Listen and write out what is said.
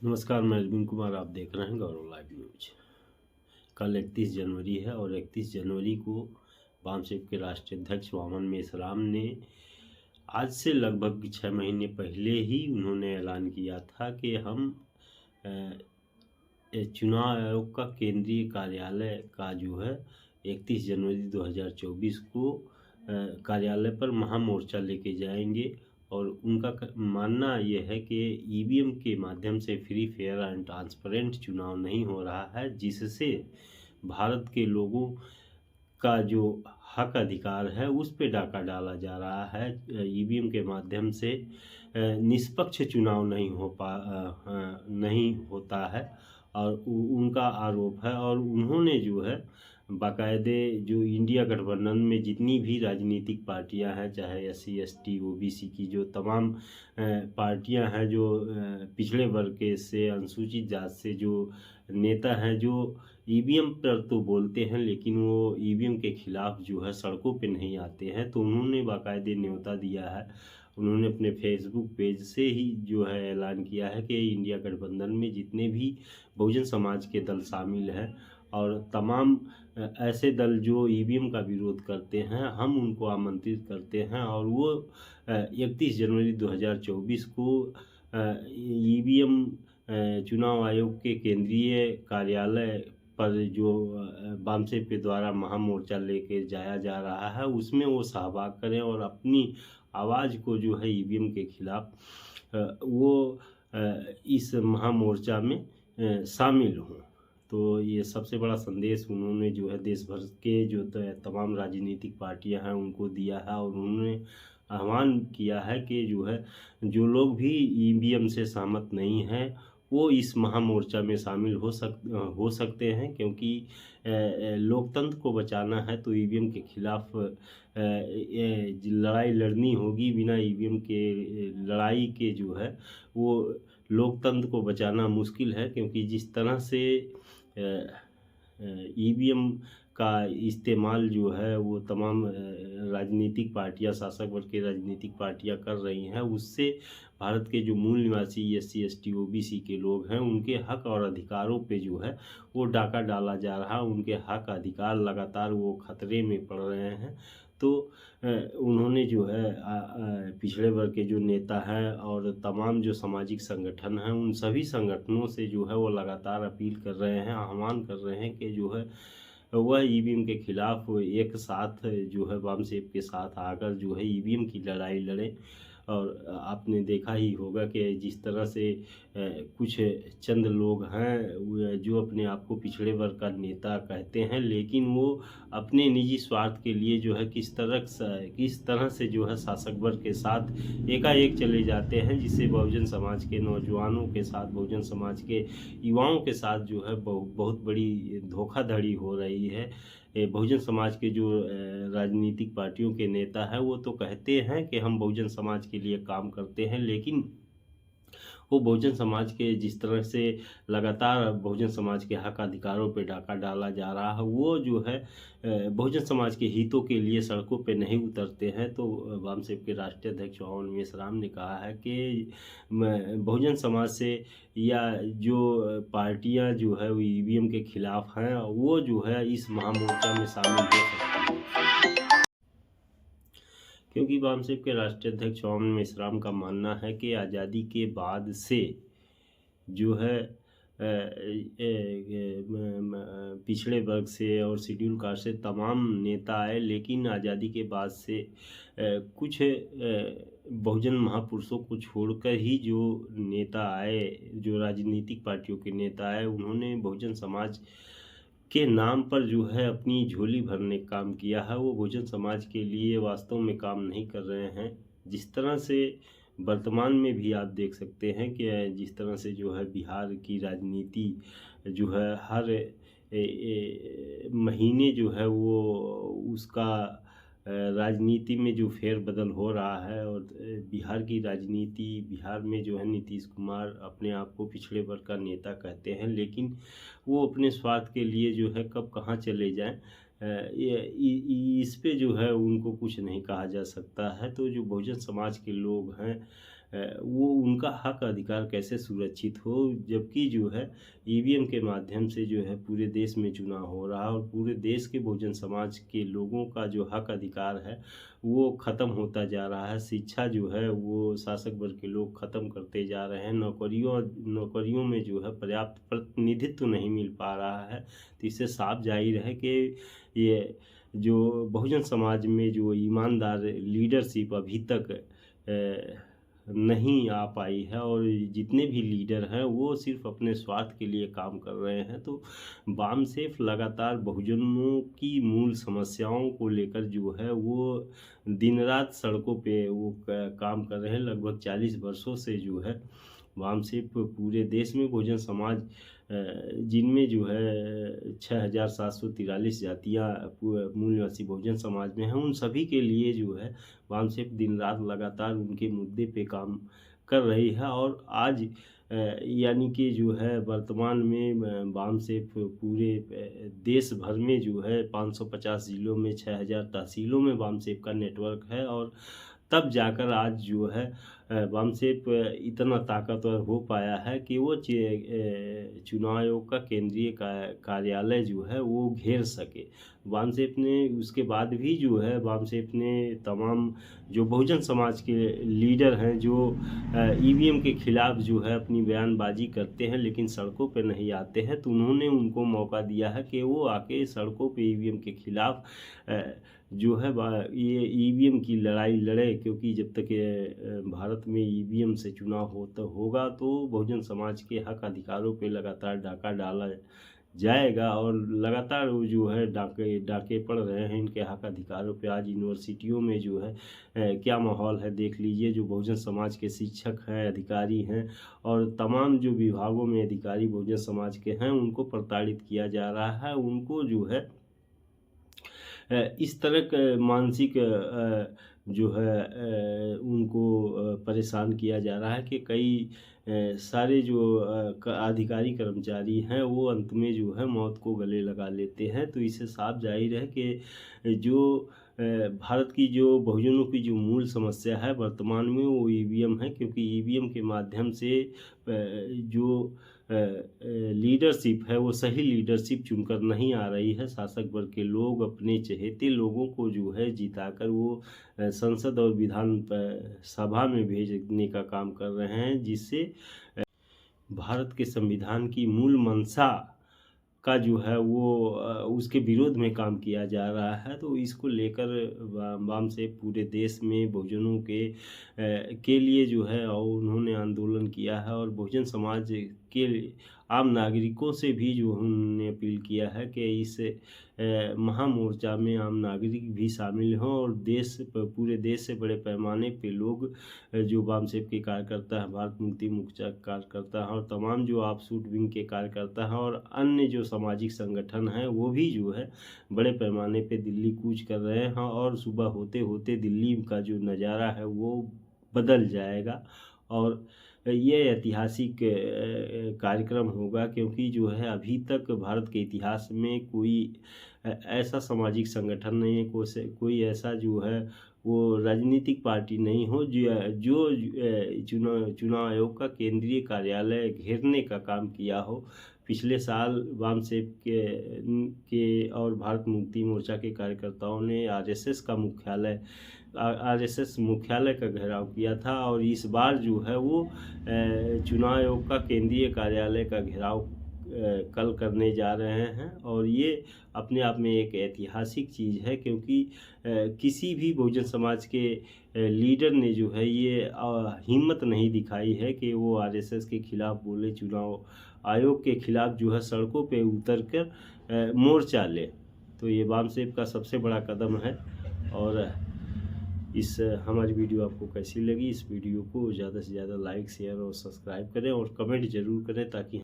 नमस्कार, मैं अरविंद कुमार। आप देख रहे हैं गौरव लाइव न्यूज। कल 31 जनवरी है और 31 जनवरी को वामसेप के राष्ट्रीय अध्यक्ष वामन मेश्राम ने आज से लगभग 6 महीने पहले ही उन्होंने ऐलान किया था कि हम चुनाव आयोग का केंद्रीय कार्यालय का जो है 31 जनवरी 2024 को कार्यालय पर महामोर्चा लेके जाएंगे। और उनका मानना यह है कि ईवीएम के माध्यम से फ्री, फेयर एंड ट्रांसपेरेंट चुनाव नहीं हो रहा है, जिससे भारत के लोगों का जो हक अधिकार है उस पे डाका डाला जा रहा है। ईवीएम के माध्यम से निष्पक्ष चुनाव नहीं होता है और उनका आरोप है। और उन्होंने जो है बाकायदे जो इंडिया गठबंधन में जितनी भी राजनीतिक पार्टियां हैं, चाहे SC ST OBC की जो तमाम पार्टियां हैं, जो पिछड़े वर्ग के से, अनुसूचित जाति से जो नेता हैं, जो ईवीएम पर तो बोलते हैं लेकिन वो ईवीएम के खिलाफ जो है सड़कों पे नहीं आते हैं, तो उन्होंने बाकायदे न्योता दिया है। उन्होंने अपने फेसबुक पेज से ही जो है ऐलान किया है कि इंडिया गठबंधन में जितने भी बहुजन समाज के दल शामिल हैं और तमाम ऐसे दल जो ईवीएम का विरोध करते हैं, हम उनको आमंत्रित करते हैं और वो 31 जनवरी 2024 को ईवीएम चुनाव आयोग के केंद्रीय कार्यालय पर जो वामसेप के द्वारा महामोर्चा लेके जाया जा रहा है उसमें वो सहभाग करें और अपनी आवाज़ को जो है ईवीएम के खिलाफ वो इस महामोर्चा में शामिल हों। तो ये सबसे बड़ा संदेश उन्होंने जो है देश भर के जो तमाम राजनीतिक पार्टियां हैं उनको दिया है और उन्होंने आह्वान किया है कि जो है जो लोग भी ईवीएम से सहमत नहीं हैं वो इस महामोर्चा में शामिल हो सकते हैं, क्योंकि लोकतंत्र को बचाना है तो ईवीएम के खिलाफ लड़ाई लड़नी होगी। बिना ईवीएम के लड़ाई के जो है वो लोकतंत्र को बचाना मुश्किल है, क्योंकि जिस तरह से ईवीएम का इस्तेमाल जो है वो तमाम राजनीतिक पार्टियां, शासक वर्ग की राजनीतिक पार्टियां कर रही हैं, उससे भारत के जो मूल निवासी SC ST OBC के लोग हैं उनके हक और अधिकारों पे जो है वो डाका डाला जा रहा है। उनके हक अधिकार लगातार वो खतरे में पड़ रहे हैं। तो उन्होंने जो है पिछड़े वर्ग के जो नेता हैं और तमाम जो सामाजिक संगठन हैं उन सभी संगठनों से जो है वो लगातार अपील कर रहे हैं, आह्वान कर रहे हैं कि जो है वह ईवीएम के खिलाफ एक साथ जो है वामसेप के साथ आकर जो है ईवीएम की लड़ाई लड़ें। और आपने देखा ही होगा कि जिस तरह से कुछ चंद लोग हैं जो अपने आप को पिछड़े वर्ग का नेता कहते हैं, लेकिन वो अपने निजी स्वार्थ के लिए जो है किस तरह से जो है शासक वर्ग के साथ एकाएक चले जाते हैं, जिससे बहुजन समाज के नौजवानों के साथ, बहुजन समाज के युवाओं के साथ जो है बहुत बड़ी धोखाधड़ी हो रही है। बहुजन समाज के जो राजनीतिक पार्टियों के नेता हैं वो तो कहते हैं कि हम बहुजन समाज के लिए काम करते हैं, लेकिन वो बहुजन समाज के जिस तरह से लगातार बहुजन समाज के हक अधिकारों पे डाका डाला जा रहा है, वो जो है बहुजन समाज के हितों के लिए सड़कों पे नहीं उतरते हैं। तो वामसेप के राष्ट्रीय अध्यक्ष वामन मेश्राम ने कहा है कि बहुजन समाज से या जो पार्टियां जो है वो ईवीएम के खिलाफ हैं वो जो है इस महामोर्चा में शामिल हो सकती हैं, क्योंकि वामसेप के राष्ट्रीय अध्यक्ष वामन मेश्राम का मानना है कि आज़ादी के बाद से जो है पिछड़े वर्ग से और शेड्यूल कास्ट से तमाम नेता आए, लेकिन आज़ादी के बाद से कुछ बहुजन महापुरुषों को छोड़कर ही जो नेता आए, जो राजनीतिक पार्टियों के नेता आए, उन्होंने बहुजन समाज के नाम पर जो है अपनी झोली भरने का काम किया है। वो बहुजन समाज के लिए वास्तव में काम नहीं कर रहे हैं। जिस तरह से वर्तमान में भी आप देख सकते हैं कि जिस तरह से जो है बिहार की राजनीति जो है हर महीने जो है वो उसका राजनीति में जो फेरबदल हो रहा है। और बिहार की राजनीति, बिहार में जो है नीतीश कुमार अपने आप को पिछड़े वर्ग का नेता कहते हैं, लेकिन वो अपने स्वार्थ के लिए जो है कब कहाँ चले जाएं इस पे जो है उनको कुछ नहीं कहा जा सकता है। तो जो बहुजन समाज के लोग हैं वो उनका हक अधिकार कैसे सुरक्षित हो, जबकि जो है ईवीएम के माध्यम से जो है पूरे देश में चुनाव हो रहा है और पूरे देश के बहुजन समाज के लोगों का जो हक अधिकार है वो ख़त्म होता जा रहा है। शिक्षा जो है वो शासक वर्ग के लोग ख़त्म करते जा रहे हैं। नौकरियों में जो है पर्याप्त प्रतिनिधित्व नहीं मिल पा रहा है। तो इससे साफ जाहिर है कि ये जो बहुजन समाज में जो ईमानदार लीडरशिप अभी तक नहीं आ पाई है और जितने भी लीडर हैं वो सिर्फ अपने स्वार्थ के लिए काम कर रहे हैं। तो वामसेफ लगातार बहुजनों की मूल समस्याओं को लेकर जो है वो दिन रात सड़कों पे वो काम कर रहे हैं। लगभग 40 वर्षों से जो है वामसेफ पूरे देश में बहुजन समाज जिनमें जो है 6743 जातियाँ मूल निवासी बहुजन समाज में हैं, उन सभी के लिए जो है वामसेफ दिन रात लगातार उनके मुद्दे पे काम कर रही है। और आज यानी कि जो है वर्तमान में वामसेफ पूरे देश भर में जो है 550 ज़िलों में 6000 तहसीलों में वामसेफ का नेटवर्क है। और तब जाकर आज जो है वामसेफ इतना ताकतवर हो पाया है कि वो चुनाव आयोग का केंद्रीय कार्यालय जो है वो घेर सके। वामसेफ ने उसके बाद भी जो है वामसेफ ने तमाम जो बहुजन समाज के लीडर हैं जो ईवीएम के खिलाफ जो है अपनी बयानबाजी करते हैं लेकिन सड़कों पे नहीं आते हैं, तो उन्होंने उनको मौका दिया है कि वो आके सड़कों पे ईवीएम के खिलाफ जो है ये ईवीएम की लड़ाई लड़े। क्योंकि जब तक भारत में ईवीएम से चुनाव होगा तो बहुजन समाज के हक अधिकारों पे लगातार डाका डाला जाएगा और लगातार वो जो है डाके पड़ रहे हैं इनके हक अधिकारों पे। आज यूनिवर्सिटियों में जो है क्या माहौल है देख लीजिए। जो बहुजन समाज के शिक्षक हैं, अधिकारी हैं और तमाम जो विभागों में अधिकारी बहुजन समाज के हैं उनको प्रताड़ित किया जा रहा है। उनको जो है इस तरह का मानसिक जो है उनको परेशान किया जा रहा है कि कई सारे जो अधिकारी कर्मचारी हैं वो अंत में जो है मौत को गले लगा लेते हैं। तो इससे साफ जाहिर है कि जो भारत की जो बहुजनों की जो मूल समस्या है वर्तमान में वो ईवीएम है। क्योंकि ईवीएम के माध्यम से जो लीडरशिप है वो सही लीडरशिप चुनकर नहीं आ रही है। शासक वर्ग के लोग अपने चहेते लोगों को जो है जिताकर वो संसद और विधान सभा में भेजने का काम कर रहे हैं, जिससे भारत के संविधान की मूल मंशा का जो है वो उसके विरोध में काम किया जा रहा है। तो इसको लेकर वामसेफ पूरे देश में बहुजनों के लिए जो है और उन्होंने आंदोलन किया है और बहुजन समाज के आम नागरिकों से भी जो उन्होंने अपील किया है कि इस महामोर्चा में आम नागरिक भी शामिल हों और पूरे देश से बड़े पैमाने पे लोग जो वामसेफ के कार्यकर्ता हैं, भारत मुक्ति मोर्चा के कार्यकर्ता हैं और तमाम जो आपसूट विंग के कार्यकर्ता हैं और अन्य जो सामाजिक संगठन हैं वो भी जो है बड़े पैमाने पे दिल्ली कूच कर रहे हैं। और सुबह होते होते दिल्ली का जो नज़ारा है वो बदल जाएगा और ये ऐतिहासिक कार्यक्रम होगा। क्योंकि जो है अभी तक भारत के इतिहास में कोई ऐसा सामाजिक संगठन नहीं है, कोई ऐसा जो है वो राजनीतिक पार्टी नहीं हो जो चुनाव आयोग का केंद्रीय कार्यालय घेरने का काम किया हो। पिछले साल वामसेफ के और भारत मुक्ति मोर्चा के कार्यकर्ताओं ने आरएसएस मुख्यालय का घेराव किया था और इस बार जो है वो चुनाव आयोग का केंद्रीय कार्यालय का घेराव कल करने जा रहे हैं। और ये अपने आप में एक ऐतिहासिक चीज़ है क्योंकि किसी भी बहुजन समाज के लीडर ने जो है ये हिम्मत नहीं दिखाई है कि वो आरएसएस के खिलाफ बोले, चुनाव आयोग के खिलाफ जो है सड़कों पे उतरकर मोर्चा ले। तो ये वामसेफ का सबसे बड़ा कदम है। और हमारी वीडियो आपको कैसी लगी, इस वीडियो को ज़्यादा से ज़्यादा लाइक, शेयर और सब्सक्राइब करें और कमेंट ज़रूर करें ताकि